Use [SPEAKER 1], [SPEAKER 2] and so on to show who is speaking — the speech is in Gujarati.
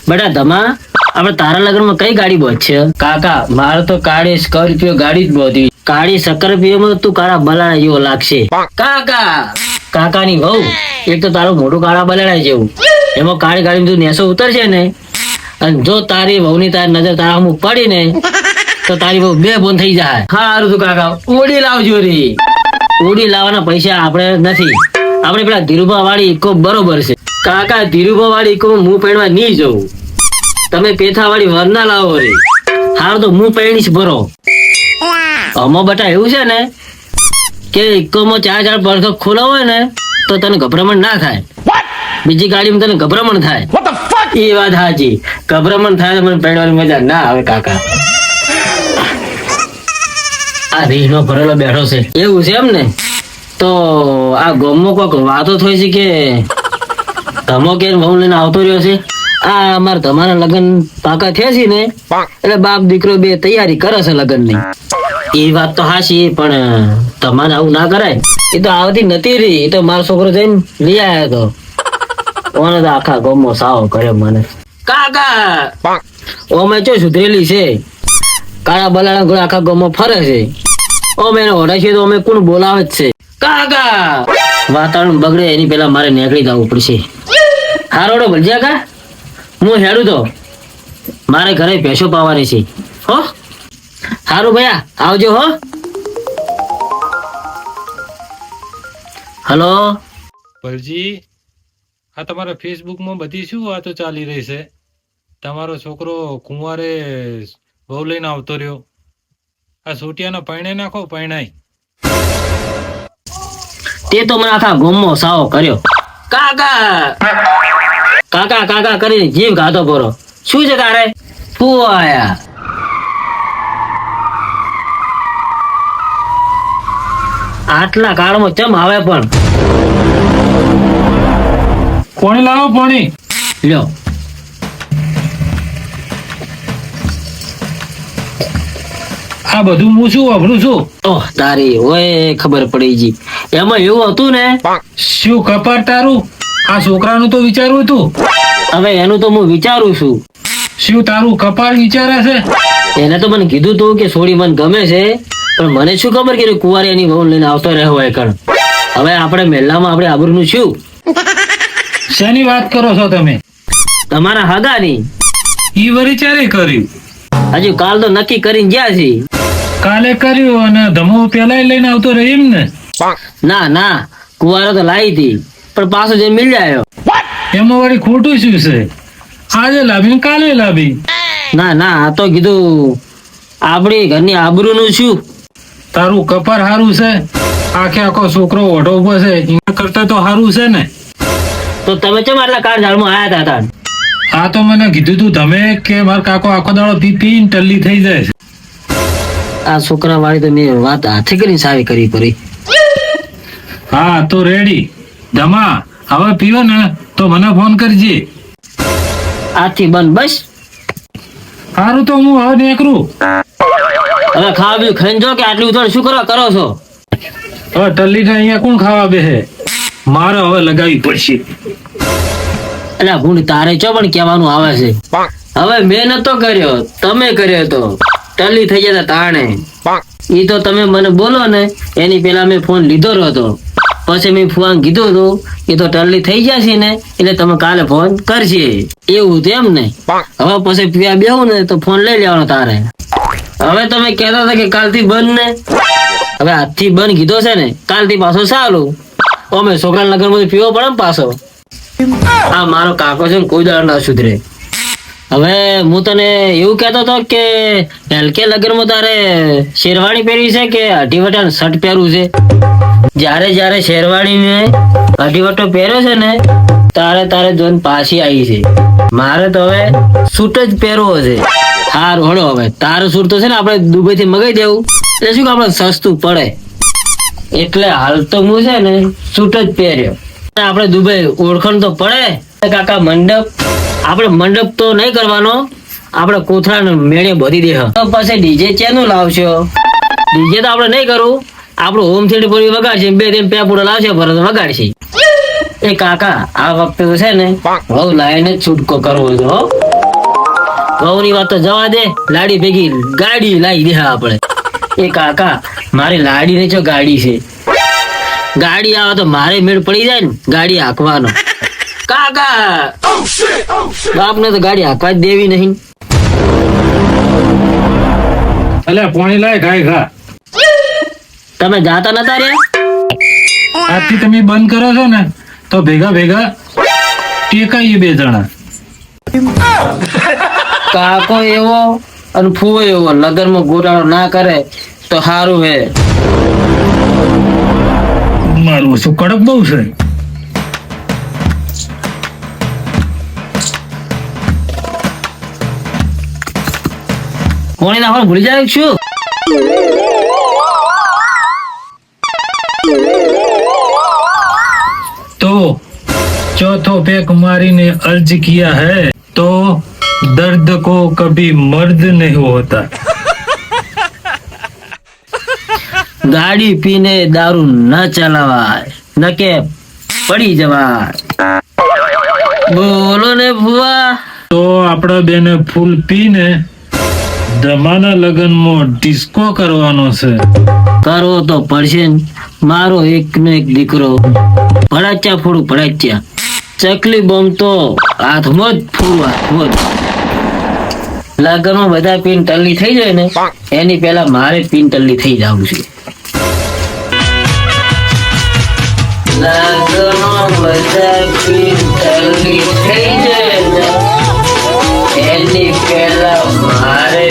[SPEAKER 1] બેટા ધમા આપણે તારા લગ્નમાં કઈ ગાડી બોધશે? કાકા મારે તો કાળી સ્કોર્પિયો ગાડી જ બોધી. કાળી સ્કોર્પિયોમાં તું કાળા બલાડા જેવો લાગશે. કાકાની વહુ એક તો તારું મોઢું કાળા બલાડા જેવું, એમાં કાળી ગાડીમાં તું નેસો ઉતરશે ને, અને જો તારી વહુની તારી નજર તારા સામે પડી ને તો તારી બહુ બે બોન થઈ જાય. હારું તું કાકા ઓડી લાવજો રે. ઓડી લાવવાના પૈસા આપણે નથી. આપણે પેલા ધીરુભા વાળી ઇકો બરોબર છે. કાકા ધીરુભા વાળી ઇકો હું પહેરવા નહીં જવું. તમે પેથા વાળી વર ના લાવો રે. હારું તો હું પહેરીશ ભરો. આમાં બટા એવું છે ને કે ઇકોમાં 4 પડખો ખોલા હોય ને તો તને ગભરામણ ના થાય. બીજી ગાડીમાં તને ગભરામણ થાય. એ વાત સાચી, ગભરામણ થાય મને પહેરવાની મજા ના આવે કાકા. આ રીહનો ભરેલો બેઠો છે એવું છે એમ ને? તો આ ગામમાં કોઈક વાતો થઈ છે કે ધમો કે વહુ લઈને આવતો રહ્યો છે. આ અમારા તમારા લગ્ન પાકા થયા છે ને એટલે બાપ દીકરો બે તૈયારી કરે છે લગ્નની. એ વાત તો હાચી, પણ તમારે આવું ના કરાય. એ તો આવતી નથી રહી. એ તો મારો છોકરો જઈને લઈ આવ્યો હતો. ઓને તો આખા ગામમાં સાવો કર્યો મને. કાકા ઓમે ચો સુધરેલી છે, કાળા બલાડા ઘોડા આખા ગામમાં ફરે છે. ઓમે એને ઓઢાય છે તો અમે કોણ બોલાવે જ છે. કાકા વાતાવરણ બગડે એની પેલા મારે નીકળી જવું પડશે. હારોડો ભલજ્યા કા હું હેડું તો મારે ઘરે ભેંસો પાવાની છે. હો હારું ભૈયા આવજો હો. હલો
[SPEAKER 2] ભરજી, આ તમારા ફેસબુકમાં બધી શું વાતો ચાલી રહી છે? તમારો છોકરો કુંવારે વહુ લઈને આવતો રહ્યો. આ સોટિયાનો પૈણે નાખો પૈણાય.
[SPEAKER 1] તે તો મને આખા ગામમાં સાવો કર્યો. કાકા કાકા કાકા કરીને જીવ ગાતો પરો. શું છે તારે? ફુવાયા આટલા કાળમાં ચમ આવે પણ?
[SPEAKER 2] પાણી લાવો પાણી.
[SPEAKER 1] લ્યો
[SPEAKER 2] આ બધું હું શું વાપરું છું?
[SPEAKER 1] ઓહ તારી ઓય ખબર પડી જી. એમાં એવું હતું ને.
[SPEAKER 2] શું કપાર તારું? આ છોકરાનું તો વિચારવું તું.
[SPEAKER 1] હવે એનું તો હું વિચારું છું.
[SPEAKER 2] શું તારું કપાળ વિચારે છે?
[SPEAKER 1] એને તો મને કીધું તું કે સોડી મને ગમે છે, પણ મને શું ખબર કે કુંવારી એની વહુ લઈને આવતો રહ્યો હોય કણ. હવે આપણે મહેલામાં આપણે આબરૂનું શું?
[SPEAKER 2] શેની વાત કરો છો તમે?
[SPEAKER 1] તમારા હગાની.
[SPEAKER 2] ઈ વરી ચારે કર્યું?
[SPEAKER 1] હજુ કાલ તો નક્કી કરીને ગયા છે.
[SPEAKER 2] કાલે કર્યું અને ધમો પેલા લઈને આવતો રહ્યો એમ ને?
[SPEAKER 1] ના ના કુંવારો તો લાવી હતી, પણ પાછો જે મિલ આવ્યો.
[SPEAKER 2] એમાં વળી ખોટું શું છે? આજે લાવી કાલે લાવી.
[SPEAKER 1] ના ના આ તો કીધું આપણી ઘરની આબરૂનું શું.
[SPEAKER 2] તારું કપાર હારું છે? આખે આખો છોકરો ઓઢો ઉભો છે એના કરતા તો હારું છે ને.
[SPEAKER 1] તો તમે કેમ આટલા કાર ઝાડમાં આયા હતા?
[SPEAKER 2] આ તો મને કીધું તું તમે કે મારો કાકો આખો દાડો પી પીને ટલ્લી થઈ જાય છે.
[SPEAKER 1] આ છોકરા વાળી તો મેં વાત હાથે કરીને સારી કરી પડી.
[SPEAKER 2] હા તો રેડી. ધમા હવે પીવો ને તો મને ફોન કરજે.
[SPEAKER 1] આજથી બંધ બસ.
[SPEAKER 2] સારું તો હું હવે નીકળું.
[SPEAKER 1] હવે ખાવા બીજું ખાઈને જો કે આટલું ઉતાર શું કરો છો?
[SPEAKER 2] હવે ટલ્લી ને અહીંયા કોણ ખાવા બેસે? મારે હવે લગાવી પડશે.
[SPEAKER 1] એટલે ભૂંડ તારે ચો પણ કહેવાનું આવે છે. હવે મેં નતો કર્યો, તમે કર્યો તો ટલ્લી થઈ જતા તાણે. ઈ તો તમે મને બોલો ને એની પેલા મેં ફોન લીધો હતો. પછી મેં ફોન કીધું હતું એ તો ટલ્લી થઈ જશે ને એટલે તમે કાલે ફોન કરશે. એવું હતું એમ ને? હવે પછી પીવા બેહું ને તો ફોન લઈ લેવાનો તારે. હવે તમે કહેતા હતા કે કાલથી બંધ ને, હવે આજથી બંધ કીધો છે ને, કાલથી પાછો સારું. અમે છોકરા લગ્ન બધું પીવો પડે ને પાછો. આ મારો કાકો છે ને કોઈ દાડ ના સુધરે. હવે હું તને એવું કહેતો હતો કે હલકે લગ્નમાં તારે શેરવાણી પહેરવી છે કે અઢીવટા શર્ટ પહેરવું છે? જ્યારે શેરવાણી ને અઢીવટો પહેર્યો છે ને તારે જોઈને પાછી આવી છે. મારે તો હવે સૂટ જ પહેરવો છે. હારું હળો હવે તારો સૂટ તો છે ને આપણે દુબઈ થી મગાઈ દેવું એટલે શું કે આપણે સસ્તું પડે. એટલે હાલ તો હું છે ને સૂટ જ પહેર્યો. આપણે દુબઈ ઓળખાણ તો પડે. કાકા મંડપ આપણે મંડપ તો નહીં કરવાનો, આપણે કોથળા મેળે બધી દે. પછી ડીજે ચેનું લાવશો? ડીજે તો આપણે નહીં કરવું, આપણું હોમ થિયેટર પર વગાડશે. 2 દિન પેપુડા લાવશે ભરત વગાડશે. એ કાકા આ વખતે તો છે ને બહુ લાઈને જ છૂટકો કરવો છે. વહુની વાત તો જવા દે, લાડી ભેગી ગાડી લાવી દે આપણે. એ કાકા, મારી લાડી ને જો ગાડી છે, ગાડી આવે તો મારે મેળ પડી જાય ને ગાડી હાંકવાનો. કાકા, બાપને તો ગાડી હાંકવા જ દેવી નહીં.
[SPEAKER 2] અલ્યા પાણી લાય, ખાય ખા.
[SPEAKER 1] તમે જાતા નતા રહ્યા?
[SPEAKER 2] આજથી તમે બંધ કરો છો ને તો ભેગા ભેગા ટેકાઈએ બે જણા.
[SPEAKER 1] કાકો એવો અને ફૂવો એવો લગનમાં ગોટાળો ના કરે તો સારું હે.
[SPEAKER 2] મારું શું કડક બહુ છે.
[SPEAKER 1] કોણી નાખવાનું ભૂલી જાય શું?
[SPEAKER 2] तो चौथो पैक मारीने अर्ज किया है तो दर्द को कभी मर्द नहीं होता.
[SPEAKER 1] ગાડી પીને દારૂ ન ચલાવાય, ન કે પડી જવાય. બોલો ને ભુવા.
[SPEAKER 2] તો આપણા બેને ફૂલ પીને ધમાના લગનમાં ડિસ્કો કરવાનો છે.
[SPEAKER 1] કરવો તો પડશે ને. મારો એક નો એક દીકરો ભડાચ્યા ફોડું ભડાચ્યા. ચકલી બોમ્બ તો હાથમાં જ ફોડું, હાથમાં જ. લગનમાં બધા પીન ટલ્લી થઈ જાય ને એની પહેલા મારે પીન ટલ્લી થઈ જવું છે. લગનમાં બધા પીન ટલ્લી થઈ જાય ને એની પહેલા મારે